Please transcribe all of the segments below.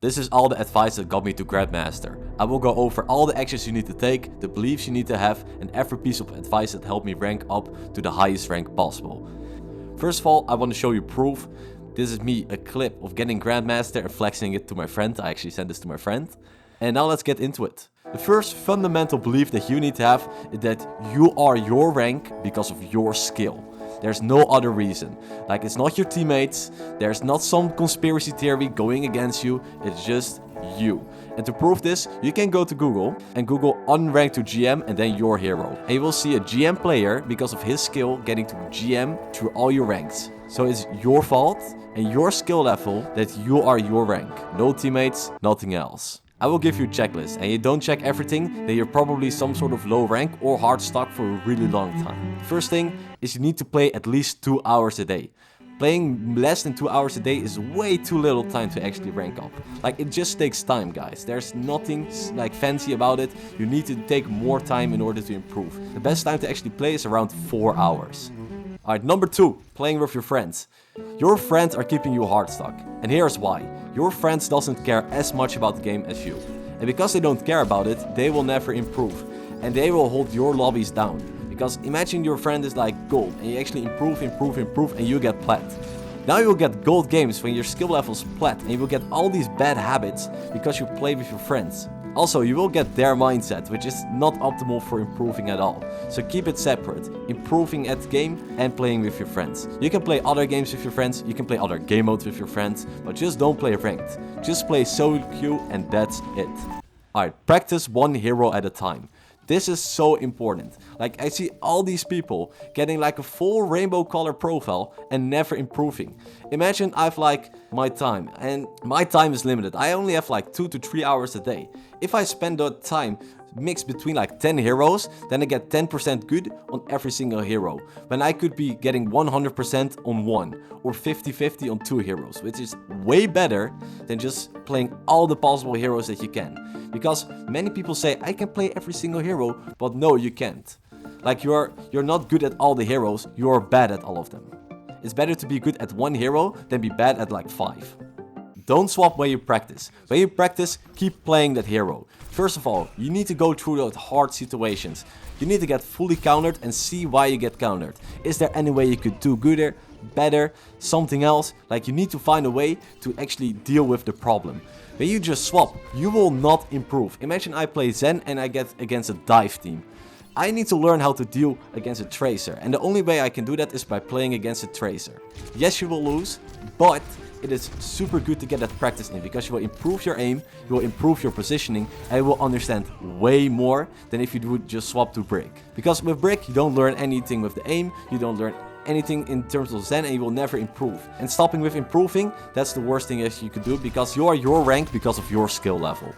This is all the advice that got me to Grandmaster. I will go over all the actions you need to take, the beliefs you need to have, and every piece of advice that helped me rank up to the highest rank possible. First of all, I want to show you proof. This is me, a clip of getting Grandmaster and flexing it to my friend. I actually sent this to my friend. And now let's get into it. The first fundamental belief that you need to have is that you are your rank because of your skill. There's no other reason. Like, it's not your teammates, there's not some conspiracy theory going against you, it's just you. And to prove this, you can go to Google and Google unranked to GM and then your hero. And you will see a GM player because of his skill getting to GM through all your ranks. So it's your fault and your skill level that you are your rank. No teammates, nothing else. I will give you a checklist, and you don't check everything, then you're probably some sort of low rank or hard stuck for a really long time. First thing is you need to play at least 2 hours a day. Playing less than 2 hours a day is way too little time to actually rank up. Like, it just takes time, guys. There's nothing like fancy about it. You need to take more time in order to improve. The best time to actually play is around 4 hours. Alright, number 2, playing with your friends. Your friends are keeping you hard stuck. And here's why. Your friends doesn't care as much about the game as you. And because they don't care about it, they will never improve. And they will hold your lobbies down. Because imagine your friend is like gold and you actually improve and you get plat. Now you will get gold games when your skill level is plat and you will get all these bad habits because you play with your friends. Also, you will get their mindset, which is not optimal for improving at all. So keep it separate, improving at the game and playing with your friends. You can play other games with your friends, you can play other game modes with your friends, but just don't play ranked. Just play solo queue and that's it. Alright, practice one hero at a time. This is so important. Like, I see all these people getting like a full rainbow color profile and never improving. Imagine I've like my time, and my time is limited. I only have like 2 to 3 hours a day. If I spend that time mixed between like 10 heroes, then I get 10% good on every single hero. When I could be getting 100% on one or 50-50 on 2 heroes, which is way better than just playing all the possible heroes that you can. Because many people say, I can play every single hero, but no, you can't. Like, you're not good at all the heroes, you're bad at all of them. It's better to be good at one hero than be bad at like 5. Don't swap when you practice. When you practice, keep playing that hero. First of all, you need to go through those hard situations. You need to get fully countered and see why you get countered. Is there any way you could do gooder, better, something else? Like, you need to find a way to actually deal with the problem. When you just swap, you will not improve. Imagine I play Zen and I get against a dive team. I need to learn how to deal against a tracer, and the only way I can do that is by playing against a tracer. Yes, you will lose, but it is super good to get that practice in, because you will improve your aim, you will improve your positioning, and you will understand way more than if you would just swap to Brick. Because with Brick, you don't learn anything with the aim, you don't learn anything in terms of Zen, and you will never improve. And stopping with improving, that's the worst thing that you could do, because you are your rank because of your skill level.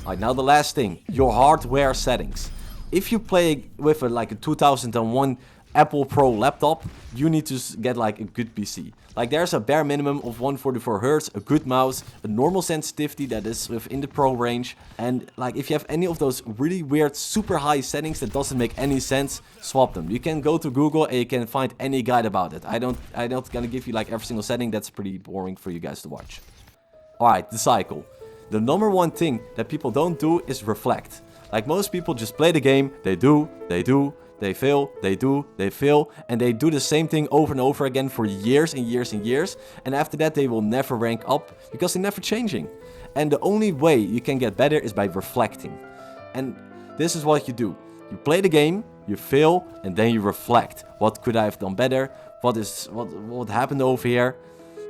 Alright, now the last thing, your hardware settings. If you play with like a 2001 Apple Pro laptop, you need to get like a good PC. Like, there's a bare minimum of 144 Hz, a good mouse, a normal sensitivity that is within the pro range, and like, if you have any of those really weird super high settings that doesn't make any sense, swap them. You can go to Google and you can find any guide about it. I'm not gonna give you like every single setting, that's pretty boring for you guys to watch. Alright, the cycle. The number one thing that people don't do is reflect. Like, most people just play the game, they fail, they fail, and they do the same thing over and over again for years and years and years, and after that they will never rank up because they're never changing. And the only way you can get better is by reflecting. And this is what you do. You play the game, you fail, and then you reflect. What could I have done better? What happened over here?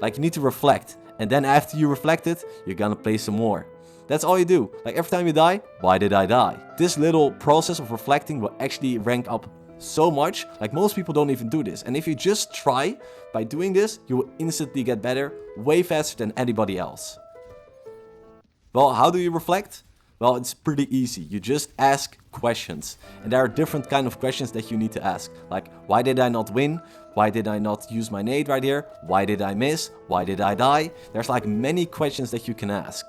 Like, you need to reflect, and then after you reflected, you're gonna play some more. That's all you do. Like, every time you die, why did I die? This little process of reflecting will actually rank up so much. Like, most people don't even do this. And if you just try by doing this, you will instantly get better, way faster than anybody else. Well, how do you reflect? Well, it's pretty easy. You just ask questions. And there are different kind of questions that you need to ask. Like, why did I not win? Why did I not use my nade right here? Why did I miss? Why did I die? There's like many questions that you can ask.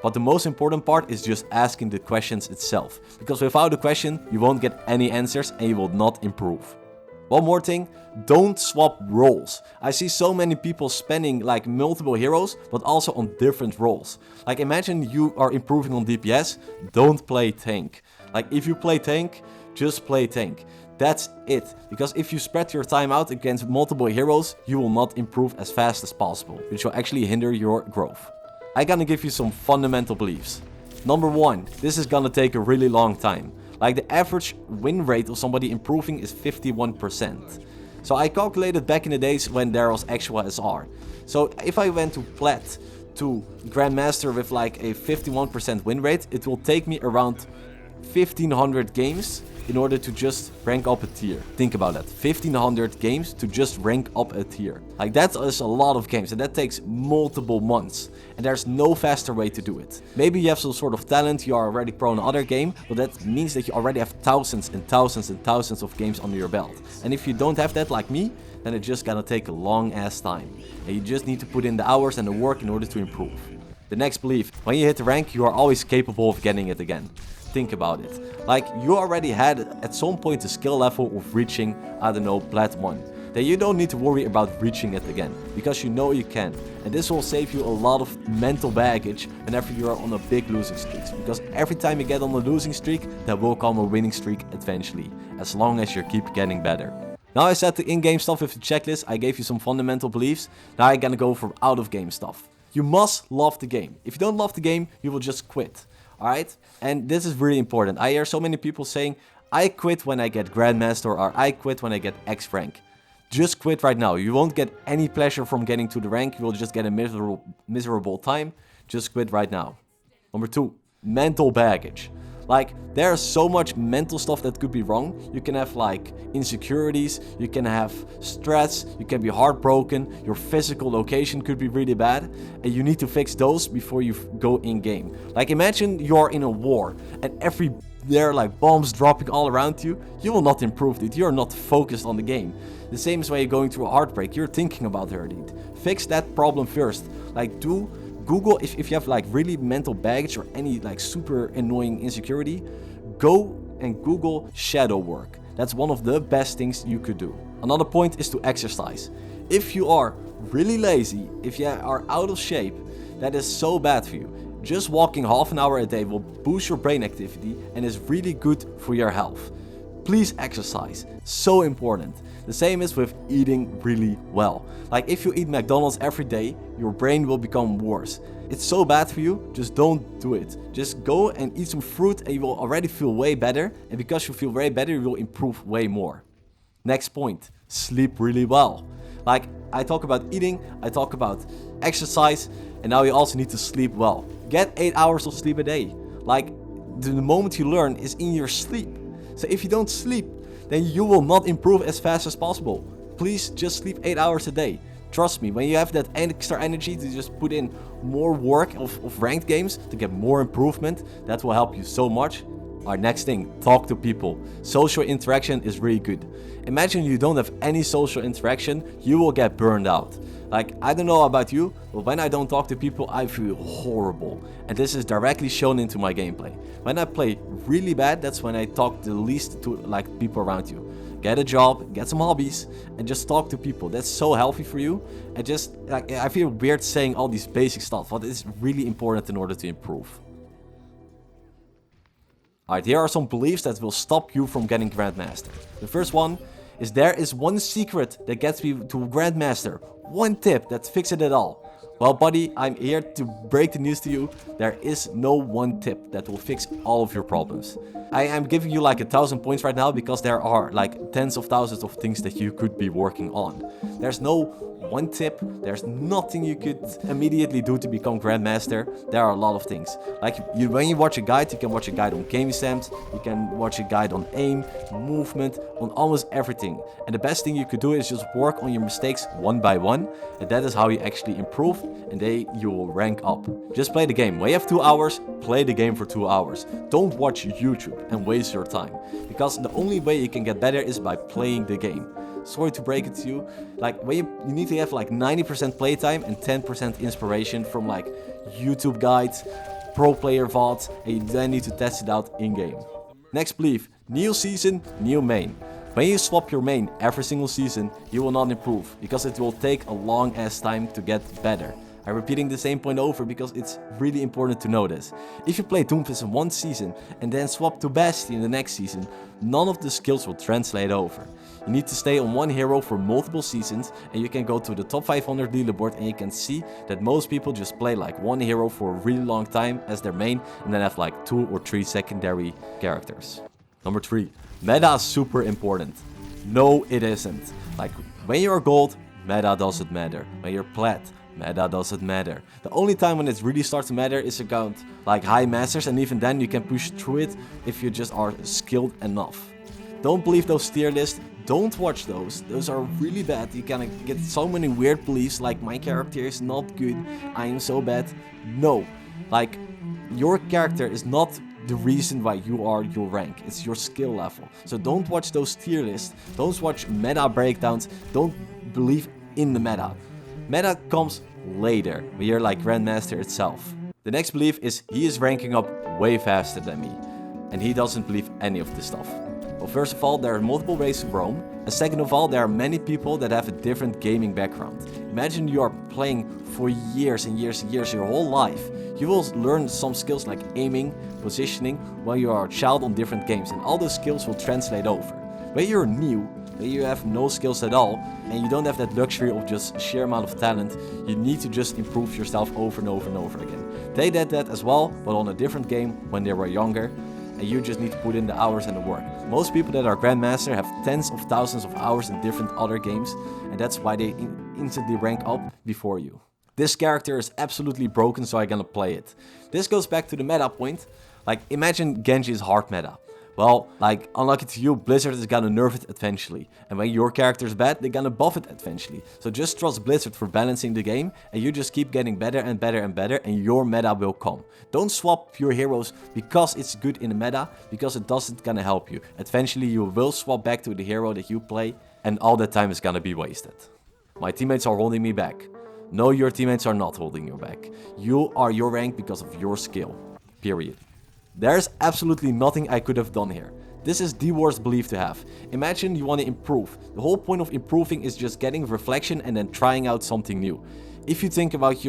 But the most important part is just asking the questions itself. Because without a question, you won't get any answers and you will not improve. One more thing, don't swap roles. I see so many people spending like multiple heroes, but also on different roles. Like imagine you are improving on DPS, don't play tank. Like if you play tank, just play tank. That's it. Because if you spread your time out against multiple heroes, you will not improve as fast as possible, which will actually hinder your growth. I'm gonna give you some fundamental beliefs. Number 1, this is gonna take a really long time. Like the average win rate of somebody improving is 51%. So I calculated back in the days when there was actual SR. So if I went to Plat to Grandmaster with like a 51% win rate, it will take me around 1500 games in order to just rank up a tier. Think about that, 1500 games to just rank up a tier. Like that is a lot of games and that takes multiple months. And there's no faster way to do it. Maybe you have some sort of talent, you are already pro in another game, but that means that you already have thousands and thousands and thousands of games under your belt. And if you don't have that like me, then it's just gonna take a long ass time. And you just need to put in the hours and the work in order to improve. The next belief, when you hit the rank, you are always capable of getting it again. Think about it. Like you already had at some point the skill level of reaching, I don't know, Plat 1. Then you don't need to worry about reaching it again, because you know you can. And this will save you a lot of mental baggage whenever you are on a big losing streak. Because every time you get on a losing streak, there will come a winning streak eventually, as long as you keep getting better. Now I said the in-game stuff with the checklist, I gave you some fundamental beliefs. Now I'm gonna go for out-of-game stuff. You must love the game. If you don't love the game, you will just quit. Alright? And this is really important. I hear so many people saying, I quit when I get Grandmaster or I quit when I get X rank. Just quit right now. You won't get any pleasure from getting to the rank. You will just get a miserable time. Just quit right now. Number 2, mental baggage. Like, there's so much mental stuff that could be wrong. You can have like insecurities, you can have stress, you can be heartbroken, your physical location could be really bad, and you need to fix those before you go in game. Like imagine you're in a war and there are like bombs dropping all around you. You will not improve, dude. You're not focused on the game. The same as when you're going through a heartbreak, you're thinking about her, dude. Fix that problem first. Like Google, if you have like really mental baggage or any like super annoying insecurity, go and Google shadow work. That's one of the best things you could do. Another point is to exercise. If you are really lazy, if you are out of shape, that is so bad for you. Just walking half an hour a day will boost your brain activity and is really good for your health. Please exercise, so important. The same is with eating really well. Like if you eat McDonald's every day, your brain will become worse. It's so bad for you, just don't do it. Just go and eat some fruit and you will already feel way better. And because you feel way better, you will improve way more. Next point, sleep really well. Like I talk about eating, I talk about exercise, and now you also need to sleep well. Get 8 hours of sleep a day. Like the moment you learn is in your sleep. So if you don't sleep, then you will not improve as fast as possible. Please just sleep 8 hours a day. Trust me, when you have that extra energy to just put in more work of ranked games to get more improvement, that will help you so much. Our next thing, talk to people. Social interaction is really good. Imagine you don't have any social interaction, you will get burned out. Like, I don't know about you, but when I don't talk to people, I feel horrible. And this is directly shown into my gameplay. When I play really bad, that's when I talk the least to like people around you. Get a job, get some hobbies, and just talk to people. That's so healthy for you. And just, like, I feel weird saying all these basic stuff, but it's really important in order to improve. Alright, here are some beliefs that will stop you from getting Grandmaster. The first one is there is one secret that gets me to Grandmaster. One tip that fixes it all. Well, buddy, I'm here to break the news to you. There is no one tip that will fix all of your problems. I am giving you like 1,000 points right now because there are like tens of thousands of things that you could be working on. There's no one tip, there's nothing you could immediately do to become Grandmaster. There are a lot of things. Like when you watch a guide, you can watch a guide on game stamps, you can watch a guide on aim, movement, on almost everything. And the best thing you could do is just work on your mistakes one by one, and that is how you actually improve, and then you will rank up. Just play the game. When you have 2 hours, play the game for 2 hours. Don't watch YouTube and waste your time, because the only way you can get better is by playing the game. Sorry to break it to you, like when you need to have like 90% playtime and 10% inspiration from like YouTube guides, pro player VODs, and you then need to test it out in game. Next belief, new season, new main. When you swap your main every single season, you will not improve, because it will take a long ass time to get better. I'm repeating the same point over because it's really important to know this. If you play Doomfist in one season and then swap to Bastion in the next season, none of the skills will translate over. You need to stay on one hero for multiple seasons, and you can go to the top 500 leaderboard and you can see that most people just play like one hero for a really long time as their main and then have like 2 or 3 secondary characters. Number 3. Meta is super important. No, it isn't. Like when you're gold, meta doesn't matter. When you're plat, meta doesn't matter. The only time when it really starts to matter is around like high masters, and even then you can push through it if you just are skilled enough. Don't believe those tier lists. Don't watch those. Those are really bad. You can get so many weird beliefs like my character is not good, I am so bad. No, like your character is not the reason why you are your rank. It's your skill level. So don't watch those tier lists. Don't watch meta breakdowns. Don't believe in the meta. Meta comes later, when you're like Grandmaster itself. The next belief is he is ranking up way faster than me. And he doesn't believe any of this stuff. Well, first of all, there are multiple ways to roam. And second of all, there are many people that have a different gaming background. Imagine you are playing for years and years and years, your whole life. You will learn some skills like aiming, positioning, while you are a child on different games. And all those skills will translate over. When you're new, when you have no skills at all, and you don't have that luxury of just sheer amount of talent, you need to just improve yourself over and over and over again. They did that as well, but on a different game when they were younger. And you just need to put in the hours and the work. Most people that are Grandmaster have tens of thousands of hours in different other games, and that's why they instantly rank up before you. This character is absolutely broken, so I'm gonna play it. This goes back to the meta point. Like, imagine Genji is hard meta. Well, like, unlucky to you, Blizzard is gonna nerf it eventually. And when your character is bad, they're gonna buff it eventually. So just trust Blizzard for balancing the game, and you just keep getting better and better and better, and your meta will come. Don't swap your heroes because it's good in the meta, because it doesn't gonna help you. Eventually you will swap back to the hero that you play, and all that time is gonna be wasted. My teammates are holding me back. No, your teammates are not holding you back. You are your rank because of your skill. Period. There's absolutely nothing I could have done here. This is the worst belief to have. Imagine you want to improve. The whole point of improving is just getting reflection and then trying out something new. If you think about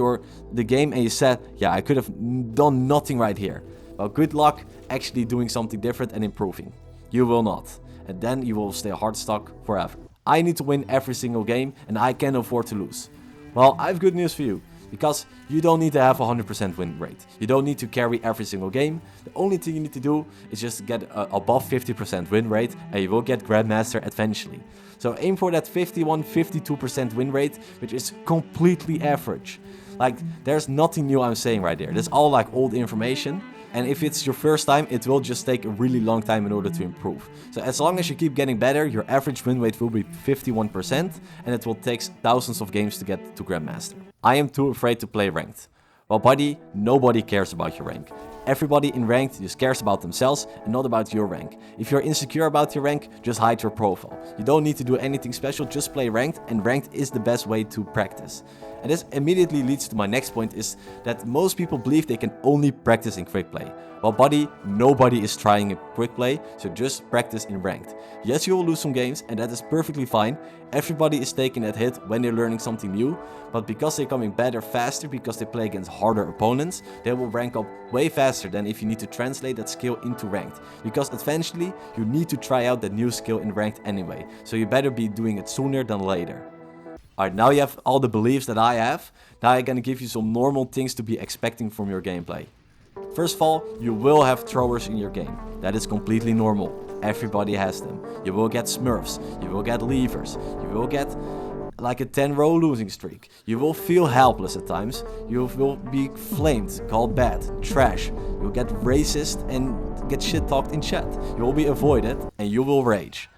the game and you said, yeah, I could have done nothing right here. Well, good luck actually doing something different and improving. You will not. And then you will stay hard stuck forever. I need to win every single game and I can't afford to lose. Well, I have good news for you. Because you don't need to have a 100% win rate. You don't need to carry every single game. The only thing you need to do is just get above 50% win rate and you will get Grandmaster eventually. So aim for that 51-52% win rate, which is completely average. Like, there's nothing new I'm saying right there. That's all like old information. And if it's your first time, it will just take a really long time in order to improve. So as long as you keep getting better, your average win rate will be 51%, and it will take thousands of games to get to Grandmaster. I am too afraid to play ranked. Well, buddy, nobody cares about your rank. Everybody in ranked just cares about themselves and not about your rank. If you're insecure about your rank, just hide your profile. You don't need to do anything special, just play ranked, and ranked is the best way to practice. And this immediately leads to my next point, is that most people believe they can only practice in quick play. Well, buddy, nobody is trying in quick play, so just practice in ranked. Yes, you will lose some games, and that is perfectly fine. Everybody is taking that hit when they're learning something new, but because they're coming better faster, because they play against harder opponents, they will rank up way faster than if you need to translate that skill into ranked. Because eventually, you need to try out that new skill in ranked anyway, so you better be doing it sooner than later. Alright, now you have all the beliefs that I have. Now I'm gonna give you some normal things to be expecting from your gameplay. First of all, you will have throwers in your game. That is completely normal. Everybody has them. You will get smurfs, you will get levers, you will get like a 10-row losing streak. You will feel helpless at times. You will be flamed, called bad, trash. You will get racist and get shit talked in chat. You will be avoided and you will rage.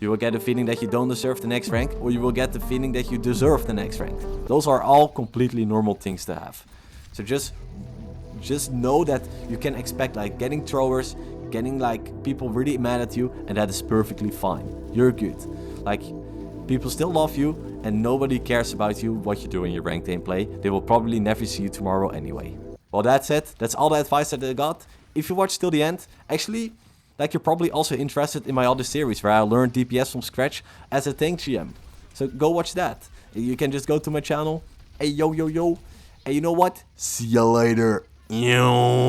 You will get a feeling that you don't deserve the next rank, or you will get the feeling that you deserve the next rank. Those are all completely normal things to have. So just know that you can expect like getting throwers, getting like people really mad at you, and that is perfectly fine. You're good. Like, people still love you and nobody cares about you, what you do in your ranked gameplay. They will probably never see you tomorrow anyway. Well, that's it. That's all the advice that I got. If you watched till the end, actually, Like you're probably also interested in my other series where I learned DPS from scratch as a tank GM. So go watch that. You can just go to my channel. Hey, yo, yo, yo. And you know what? See ya later. Yo.